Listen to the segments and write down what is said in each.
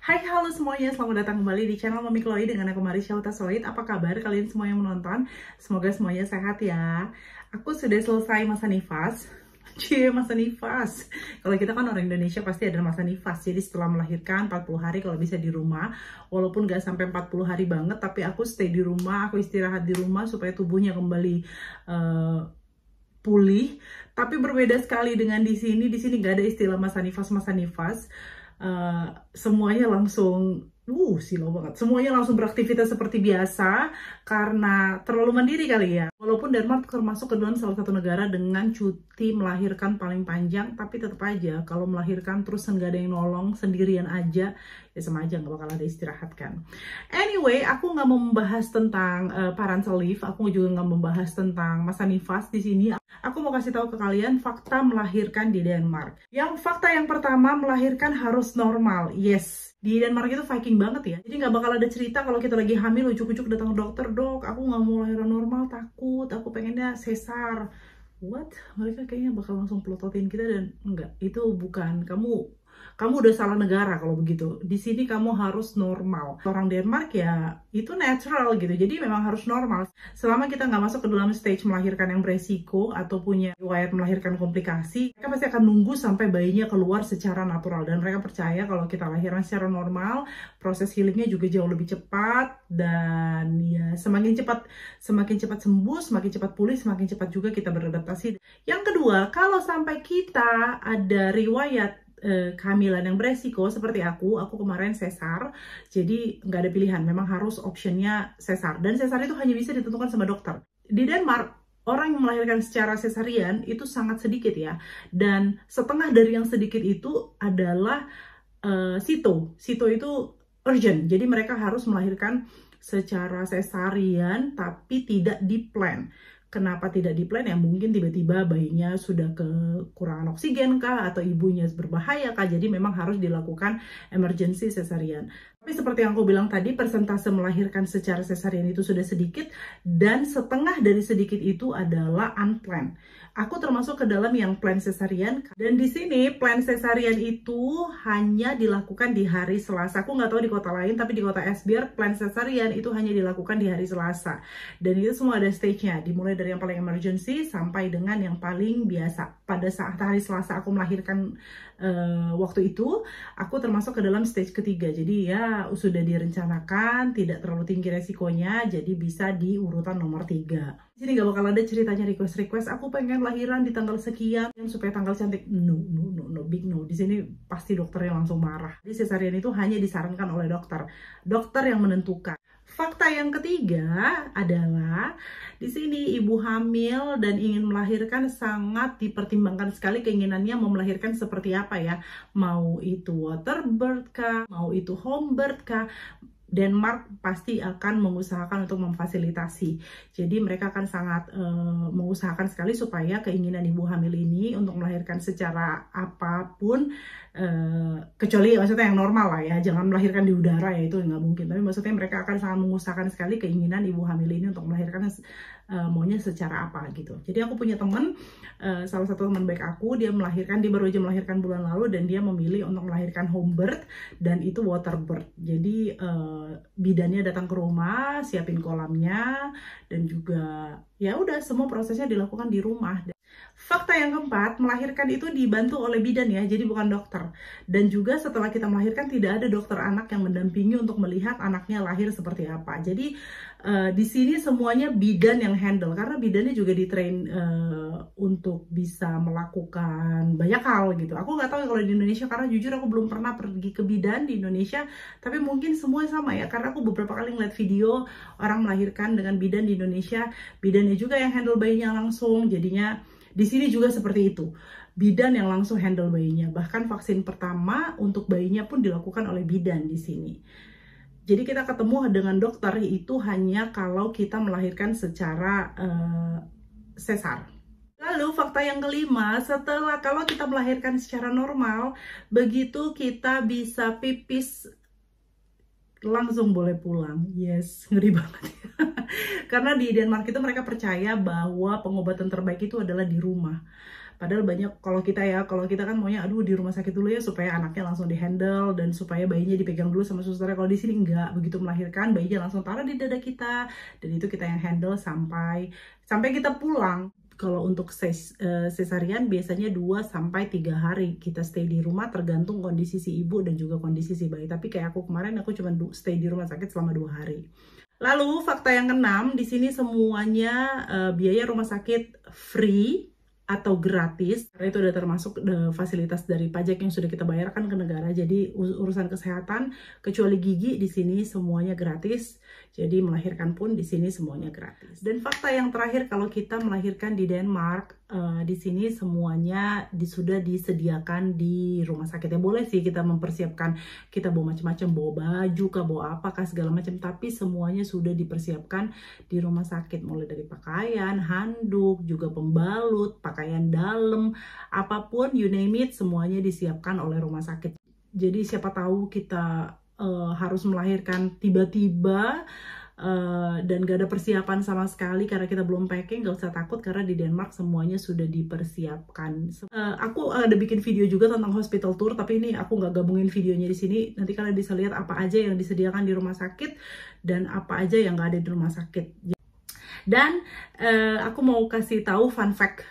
Hai, halo semuanya, selamat datang kembali di channel Mami Chloe dengan aku Marisha Utasolid. Apa kabar kalian semua yang menonton? Semoga semuanya sehat ya. Aku sudah selesai masa nifas. Masa nifas. Kalau kita kan orang Indonesia pasti ada masa nifas. Jadi setelah melahirkan 40 hari kalau bisa di rumah. Walaupun gak sampai 40 hari banget, tapi aku stay di rumah, aku istirahat di rumah supaya tubuhnya kembali pulih. Tapi berbeda sekali dengan di sini. Di sini gak ada istilah masa nifas. Semuanya langsung silau banget. Semuanya langsung beraktivitas seperti biasa karena terlalu mandiri kali ya. Walaupun Denmark termasuk ke dalam salah satu negara dengan cuti melahirkan paling panjang, tapi tetap aja kalau melahirkan terus nggak ada yang nolong, sendirian aja, ya sama aja nggak bakal ada istirahat kan. Anyway, aku nggak mau membahas tentang parental leave, aku juga nggak membahas tentang masa nifas di sini. Aku mau kasih tahu ke kalian fakta melahirkan di Denmark. Yang fakta yang pertama, melahirkan harus normal. Yes, di Denmark itu Viking banget ya. Jadi nggak bakal ada cerita kalau kita lagi hamil ujuk-ujuk datang ke dokter, dok, aku nggak mau lahiran normal, takut, aku pengennya sesar. What? Mereka kayaknya bakal langsung pelototin kita dan enggak, itu bukan, kamu udah salah negara kalau begitu. Di sini kamu harus normal. Orang Denmark ya itu natural gitu. Jadi memang harus normal. Selama kita nggak masuk ke dalam stage melahirkan yang beresiko atau punya riwayat melahirkan komplikasi, mereka pasti akan nunggu sampai bayinya keluar secara natural. Dan mereka percaya kalau kita lahiran secara normal, proses healingnya juga jauh lebih cepat. Dan ya semakin cepat sembuh, semakin cepat pulih, semakin cepat juga kita beradaptasi. Yang kedua, kalau sampai kita ada riwayat kehamilan yang beresiko seperti aku kemarin sesar, jadi nggak ada pilihan, memang harus optionnya sesar, dan sesar itu hanya bisa ditentukan sama dokter. Di Denmark, orang yang melahirkan secara sesarian itu sangat sedikit ya, dan setengah dari yang sedikit itu adalah sito itu urgent, jadi mereka harus melahirkan secara sesarian tapi tidak di plan. Kenapa tidak di plan? Ya mungkin tiba-tiba bayinya sudah kekurangan oksigen kah, atau ibunya berbahaya kah, jadi memang harus dilakukan emergency sesarian. Tapi seperti yang aku bilang tadi, persentase melahirkan secara sesarian itu sudah sedikit, dan setengah dari sedikit itu adalah unplanned. Aku termasuk ke dalam yang plan sesarian, dan di sini plan sesarian itu hanya dilakukan di hari Selasa. Aku nggak tahu di kota lain, tapi di kota Esbjerg plan sesarian itu hanya dilakukan di hari Selasa. Dan itu semua ada stage-nya, dimulai dari yang paling emergency sampai dengan yang paling biasa. Pada saat hari Selasa aku melahirkan waktu itu, aku termasuk ke dalam stage ketiga. Jadi ya sudah direncanakan, tidak terlalu tinggi resikonya, jadi bisa di urutan nomor 3. Jadi nggak bakal ada ceritanya request, aku pengen lahiran di tanggal sekian supaya tanggal cantik. No, big no. Di sini pasti dokternya langsung marah. Jadi sesarian itu hanya disarankan oleh dokter yang menentukan. Fakta yang ketiga adalah di sini ibu hamil dan ingin melahirkan sangat dipertimbangkan sekali keinginannya mau melahirkan seperti apa ya. Mau itu water birth kah, mau itu home birth kah. Denmark pasti akan mengusahakan untuk memfasilitasi. Jadi mereka akan sangat mengusahakan sekali supaya keinginan ibu hamil ini untuk melahirkan secara apapun, kecuali maksudnya yang normal lah ya, jangan melahirkan di udara ya, itu nggak mungkin. Tapi maksudnya mereka akan sangat mengusahakan sekali keinginan ibu hamil ini untuk melahirkan maunya secara apa gitu. Jadi aku punya teman, salah satu teman baik aku, dia baru aja melahirkan bulan lalu, dan dia memilih untuk melahirkan home birth dan itu water birth. Jadi bidannya datang ke rumah, siapin kolamnya, dan juga ya udah semua prosesnya dilakukan di rumah. Fakta yang keempat, melahirkan itu dibantu oleh bidan ya, jadi bukan dokter. Dan juga setelah kita melahirkan tidak ada dokter anak yang mendampingi untuk melihat anaknya lahir seperti apa. Jadi di sini semuanya bidan yang handle, karena bidannya juga ditrain untuk bisa melakukan banyak hal gitu. Aku nggak tahu kalau di Indonesia, karena jujur aku belum pernah pergi ke bidan di Indonesia, tapi mungkin semua sama ya, karena aku beberapa kali ngeliat video orang melahirkan dengan bidan di Indonesia, bidannya juga yang handle bayinya langsung, jadinya di sini juga seperti itu. Bidan yang langsung handle bayinya. Bahkan vaksin pertama untuk bayinya pun dilakukan oleh bidan di sini. Jadi kita ketemu dengan dokter itu hanya kalau kita melahirkan secara sesar. Lalu fakta yang kelima, kalau kita melahirkan secara normal, begitu kita bisa pipis langsung boleh pulang. Yes, ngeri banget ya. Karena di Denmark itu mereka percaya bahwa pengobatan terbaik itu adalah di rumah. Padahal banyak kalau kita kan maunya aduh di rumah sakit dulu ya supaya anaknya langsung dihandle dan supaya bayinya dipegang dulu sama susternya. Kalau di sini enggak, begitu melahirkan bayinya langsung taruh di dada kita dan itu kita yang handle sampai kita pulang. Kalau untuk sesarian biasanya 2-3 hari kita stay di rumah tergantung kondisi si ibu dan juga kondisi si bayi. Tapi kayak aku kemarin aku cuma stay di rumah sakit selama 2 hari. Lalu fakta yang keenam, di sini semuanya biaya rumah sakit free atau gratis, karena itu udah termasuk fasilitas dari pajak yang sudah kita bayarkan ke negara. Jadi urusan kesehatan kecuali gigi di sini semuanya gratis. Jadi melahirkan pun di sini semuanya gratis. Dan fakta yang terakhir, kalau kita melahirkan di Denmark, di sini semuanya sudah disediakan di rumah sakit. Ya boleh sih kita mempersiapkan, kita bawa macam-macam, bawa baju kah, bawa apakah segala macam, tapi semuanya sudah dipersiapkan di rumah sakit, mulai dari pakaian, handuk, juga pembalut, pakaian dalam, apapun, you name it, semuanya disiapkan oleh rumah sakit. Jadi siapa tahu kita harus melahirkan tiba-tiba dan gak ada persiapan sama sekali karena kita belum packing, gak usah takut karena di Denmark semuanya sudah dipersiapkan. Aku ada bikin video juga tentang hospital tour, tapi ini aku gak gabungin videonya di sini. Nanti kalian bisa lihat apa aja yang disediakan di rumah sakit dan apa aja yang gak ada di rumah sakit. Dan aku mau kasih tahu fun fact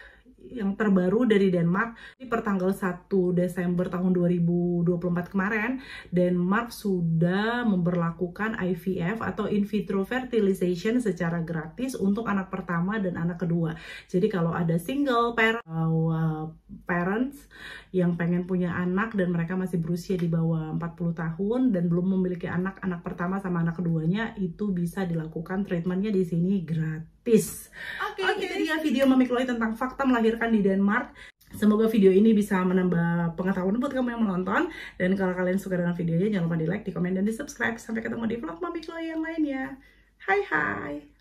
yang terbaru dari Denmark. Di pertanggal 1 Desember tahun 2024 kemarin, Denmark sudah memberlakukan IVF atau in vitro fertilization secara gratis untuk anak pertama dan anak kedua. Jadi kalau ada single parents yang pengen punya anak dan mereka masih berusia di bawah 40 tahun dan belum memiliki anak pertama sama anak keduanya, itu bisa dilakukan treatmentnya di sini gratis. Oke, itu dia video Mami Chloe tentang fakta melahirkan di Denmark. Semoga video ini bisa menambah pengetahuan buat kamu yang menonton. Dan kalau kalian suka dengan videonya, jangan lupa di like, di komen, dan di subscribe. Sampai ketemu di vlog Mami Chloe yang lainnya. Hai hai!